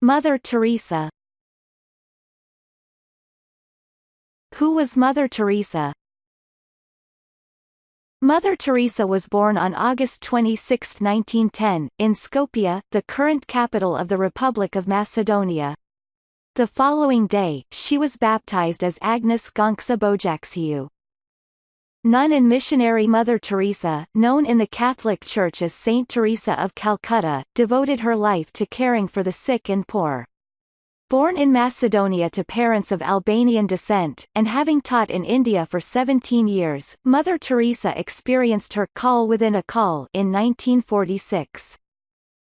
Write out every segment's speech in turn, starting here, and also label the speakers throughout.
Speaker 1: Mother Teresa. Who was Mother Teresa? Mother Teresa was born on August 26, 1910, in Skopje, the current capital of the Republic of Macedonia. The following day, she was baptized as Agnes Gonksa Bojaxiou. Nun and missionary Mother Teresa, known in the Catholic Church as Saint Teresa of Calcutta, devoted her life to caring for the sick and poor. Born in Macedonia to parents of Albanian descent, and having taught in India for 17 years, Mother Teresa experienced her call within a call in 1946.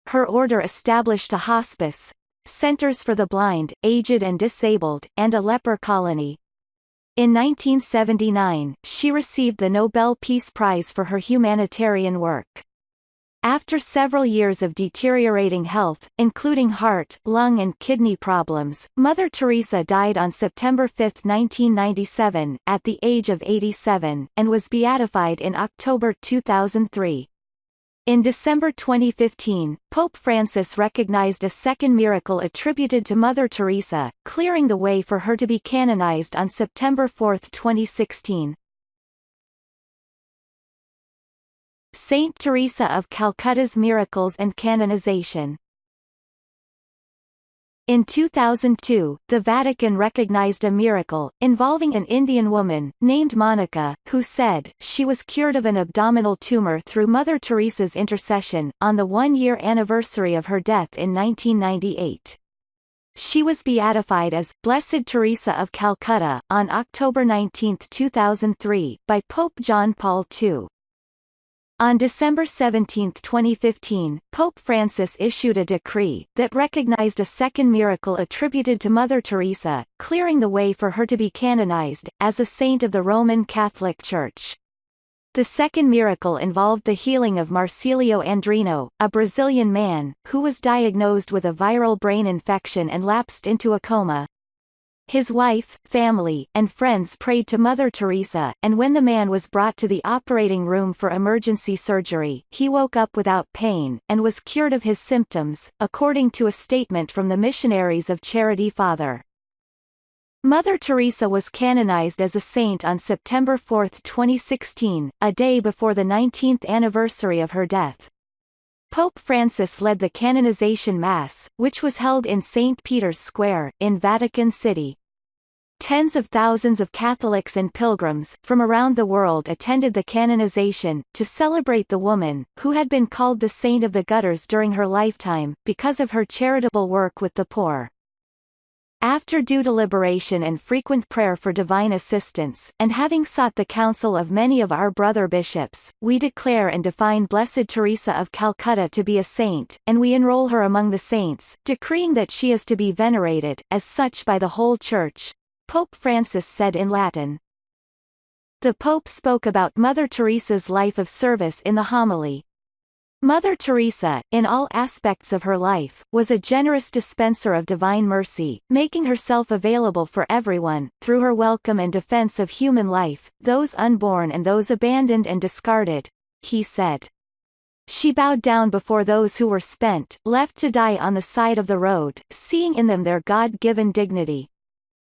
Speaker 1: Her order established a hospice, centers for the blind, aged and disabled, and a leper colony. In 1979, she received the Nobel Peace Prize for her humanitarian work. After several years of deteriorating health, including heart, lung and kidney problems, Mother Teresa died on September 5, 1997, at the age of 87, and was beatified in October 2003. In December 2015, Pope Francis recognized a second miracle attributed to Mother Teresa, clearing the way for her to be canonized on September 4, 2016. Saint Teresa of Calcutta's miracles and canonization. In 2002, the Vatican recognized a miracle, involving an Indian woman, named Monica, who said she was cured of an abdominal tumor through Mother Teresa's intercession, on the one-year anniversary of her death in 1998. She was beatified as Blessed Teresa of Calcutta, on October 19, 2003, by Pope John Paul II. On December 17, 2015, Pope Francis issued a decree that recognized a second miracle attributed to Mother Teresa, clearing the way for her to be canonized, as a saint of the Roman Catholic Church. The second miracle involved the healing of Marcílio Andrino, a Brazilian man, who was diagnosed with a viral brain infection and lapsed into a coma. His wife, family, and friends prayed to Mother Teresa, and when the man was brought to the operating room for emergency surgery, he woke up without pain, and was cured of his symptoms, according to a statement from the Missionaries of Charity Father. Mother Teresa was canonized as a saint on September 4, 2016, a day before the 19th anniversary of her death. Pope Francis led the canonization Mass, which was held in St. Peter's Square, in Vatican City. Tens of thousands of Catholics and pilgrims, from around the world attended the canonization, to celebrate the woman, who had been called the Saint of the Gutters during her lifetime, because of her charitable work with the poor. After due deliberation and frequent prayer for divine assistance, and having sought the counsel of many of our brother bishops, we declare and define Blessed Teresa of Calcutta to be a saint, and we enroll her among the saints, decreeing that she is to be venerated, as such by the whole Church, Pope Francis said in Latin. The Pope spoke about Mother Teresa's life of service in the homily. Mother Teresa, in all aspects of her life, was a generous dispenser of divine mercy, making herself available for everyone, through her welcome and defense of human life, those unborn and those abandoned and discarded, he said. She bowed down before those who were spent, left to die on the side of the road, seeing in them their God-given dignity.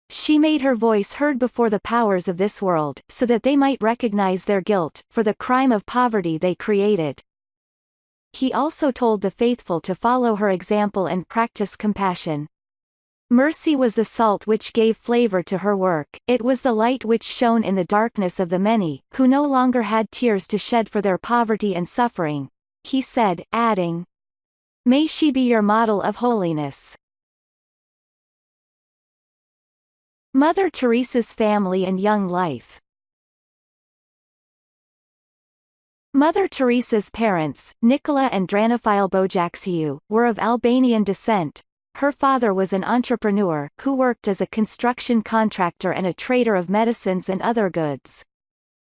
Speaker 1: She made her voice heard before the powers of this world, so that they might recognize their guilt, for the crime of poverty they created. He also told the faithful to follow her example and practice compassion. Mercy was the salt which gave flavor to her work, it was the light which shone in the darkness of the many, who no longer had tears to shed for their poverty and suffering, he said, adding, "May she be your model of holiness." Mother Teresa's family and young life. Mother Teresa's parents, Nicola and Dranophile Bojaxiou, were of Albanian descent. Her father was an entrepreneur, who worked as a construction contractor and a trader of medicines and other goods.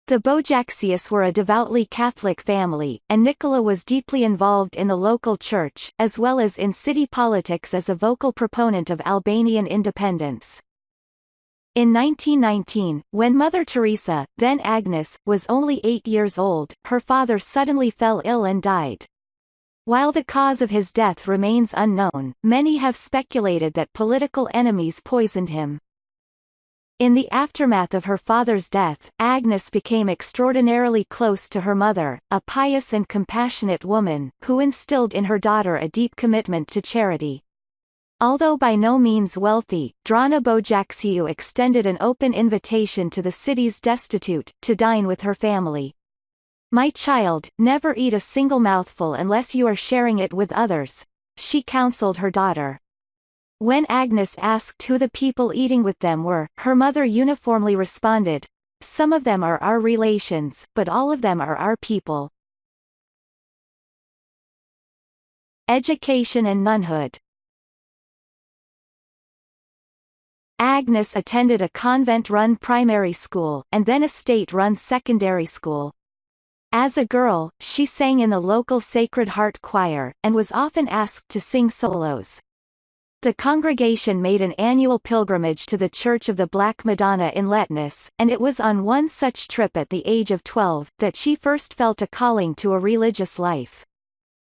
Speaker 1: The Bojaxious were a devoutly Catholic family, and Nicola was deeply involved in the local church, as well as in city politics as a vocal proponent of Albanian independence. In 1919, when Mother Teresa, then Agnes, was only 8 years old, her father suddenly fell ill and died. While the cause of his death remains unknown, many have speculated that political enemies poisoned him. In the aftermath of her father's death, Agnes became extraordinarily close to her mother, a pious and compassionate woman, who instilled in her daughter a deep commitment to charity. Although by no means wealthy, Drona Bojaxiu extended an open invitation to the city's destitute, to dine with her family. "My child, never eat a single mouthful unless you are sharing it with others," she counseled her daughter. When Agnes asked who the people eating with them were, her mother uniformly responded, "Some of them are our relations, but all of them are our people." Education and nunhood. Agnes attended a convent-run primary school, and then a state-run secondary school. As a girl, she sang in the local Sacred Heart choir, and was often asked to sing solos. The congregation made an annual pilgrimage to the Church of the Black Madonna in Letnes, and it was on one such trip at the age of 12, that she first felt a calling to a religious life.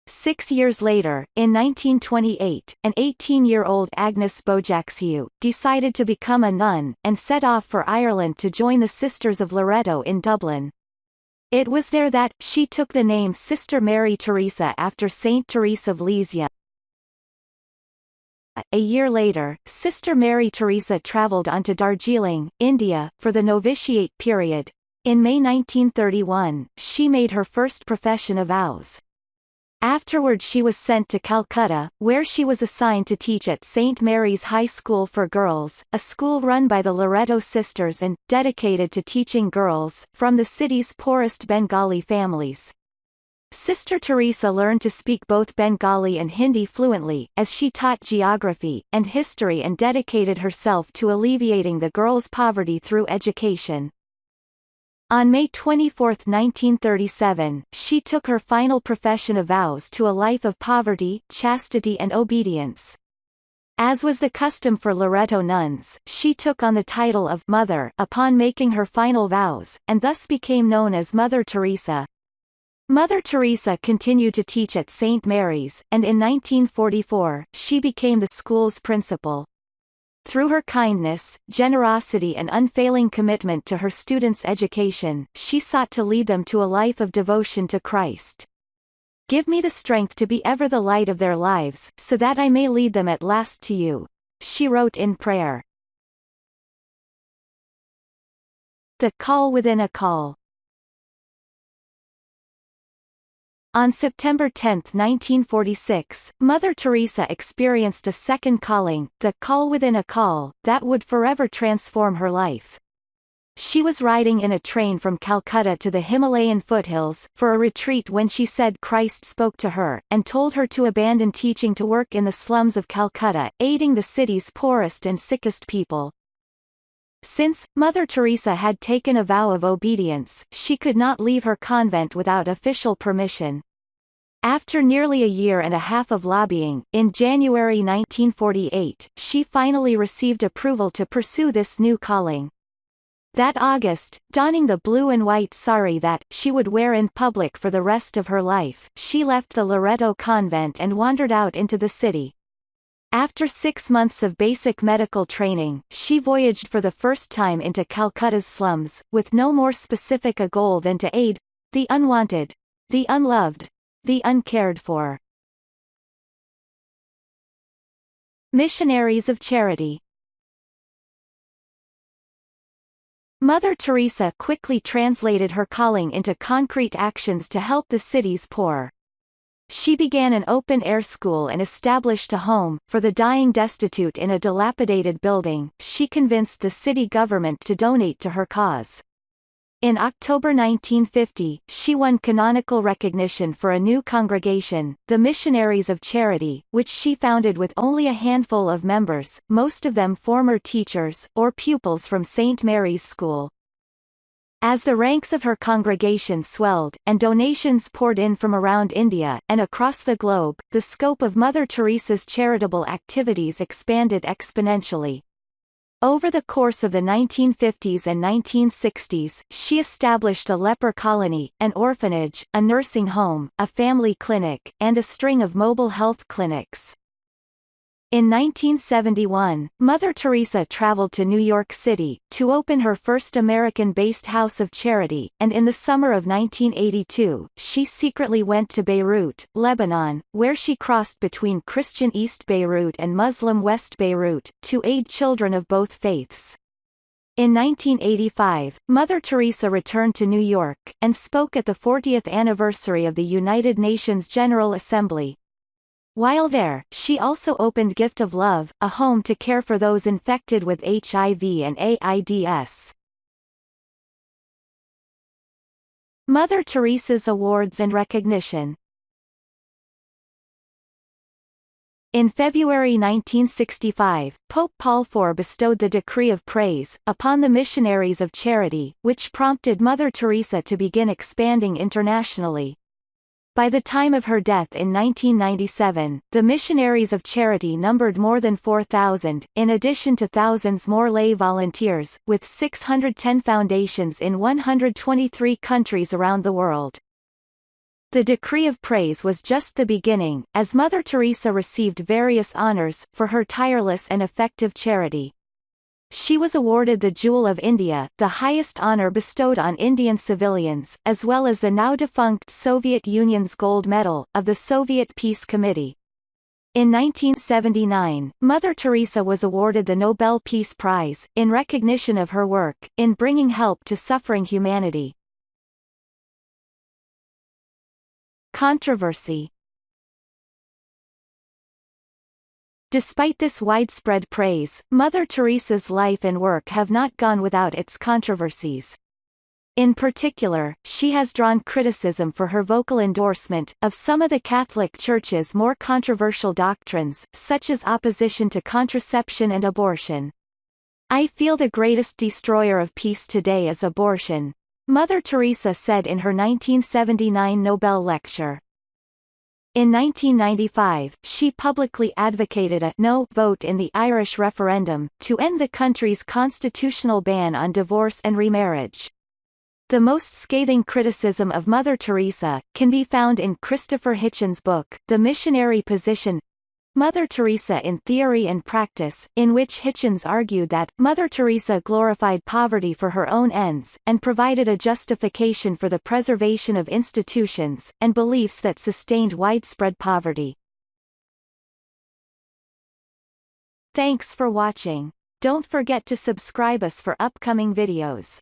Speaker 1: 6 years later, in 1928, an 18-year-old Agnes Bojaxiu decided to become a nun, and set off for Ireland to join the Sisters of Loreto in Dublin. It was there that she took the name Sister Mary Teresa after Saint Teresa of Lisieux. A year later, Sister Mary Teresa travelled on to Darjeeling, India, for the novitiate period. In May 1931, she made her first profession of vows. Afterward she was sent to Calcutta, where she was assigned to teach at St. Mary's High School for Girls, a school run by the Loreto Sisters and, dedicated to teaching girls, from the city's poorest Bengali families. Sister Teresa learned to speak both Bengali and Hindi fluently, as she taught geography and history and dedicated herself to alleviating the girls' poverty through education. On May 24, 1937, she took her final profession of vows to a life of poverty, chastity and obedience. As was the custom for Loreto nuns, she took on the title of Mother upon making her final vows, and thus became known as Mother Teresa. Mother Teresa continued to teach at St. Mary's, and in 1944, she became the school's principal. Through her kindness, generosity and unfailing commitment to her students' education, she sought to lead them to a life of devotion to Christ. "Give me the strength to be ever the light of their lives, so that I may lead them at last to you," she wrote in prayer. The call within a call. On September 10, 1946, Mother Teresa experienced a second calling, the call within a call, that would forever transform her life. She was riding in a train from Calcutta to the Himalayan foothills, for a retreat when she said Christ spoke to her, and told her to abandon teaching to work in the slums of Calcutta, aiding the city's poorest and sickest people. Since Mother Teresa had taken a vow of obedience, she could not leave her convent without official permission. After nearly a year and a half of lobbying, in January 1948, she finally received approval to pursue this new calling. That August, donning the blue and white sari that she would wear in public for the rest of her life, she left the Loreto convent and wandered out into the city. After 6 months of basic medical training, she voyaged for the first time into Calcutta's slums, with no more specific a goal than to aid the unwanted, the unloved, the uncared for. Missionaries of Charity. Mother Teresa quickly translated her calling into concrete actions to help the city's poor. She began an open-air school and established a home for the dying destitute in a dilapidated building. She convinced the city government to donate to her cause. In October 1950, she won canonical recognition for a new congregation, the Missionaries of Charity, which she founded with only a handful of members, most of them former teachers, or pupils from St. Mary's School. As the ranks of her congregation swelled, and donations poured in from around India, and across the globe, the scope of Mother Teresa's charitable activities expanded exponentially. Over the course of the 1950s and 1960s, she established a leper colony, an orphanage, a nursing home, a family clinic, and a string of mobile health clinics. In 1971, Mother Teresa traveled to New York City, to open her first American-based house of charity, and in the summer of 1982, she secretly went to Beirut, Lebanon, where she crossed between Christian East Beirut and Muslim West Beirut, to aid children of both faiths. In 1985, Mother Teresa returned to New York, and spoke at the 40th anniversary of the United Nations General Assembly. While there, she also opened Gift of Love, a home to care for those infected with HIV and AIDS. Mother Teresa's awards and recognition. In February 1965, Pope Paul IV bestowed the Decree of Praise upon the missionaries of charity, which prompted Mother Teresa to begin expanding internationally. By the time of her death in 1997, the missionaries of charity numbered more than 4,000, in addition to thousands more lay volunteers, with 610 foundations in 123 countries around the world. The Decree of Praise was just the beginning, as Mother Teresa received various honors for her tireless and effective charity. She was awarded the Jewel of India, the highest honor bestowed on Indian civilians, as well as the now-defunct Soviet Union's Gold Medal, of the Soviet Peace Committee. In 1979, Mother Teresa was awarded the Nobel Peace Prize, in recognition of her work in bringing help to suffering humanity. Controversy. Despite this widespread praise, Mother Teresa's life and work have not gone without its controversies. In particular, she has drawn criticism for her vocal endorsement of some of the Catholic Church's more controversial doctrines, such as opposition to contraception and abortion. "I feel the greatest destroyer of peace today is abortion," Mother Teresa said in her 1979 Nobel lecture. In 1995, she publicly advocated a no vote in the Irish referendum, to end the country's constitutional ban on divorce and remarriage. The most scathing criticism of Mother Teresa can be found in Christopher Hitchens' book, The Missionary Position, Mother Teresa in Theory and Practice, in which Hitchens argued that Mother Teresa glorified poverty for her own ends, and provided a justification for the preservation of institutions and beliefs that sustained widespread poverty. Thanks for watching. Don't forget to subscribe us for upcoming videos.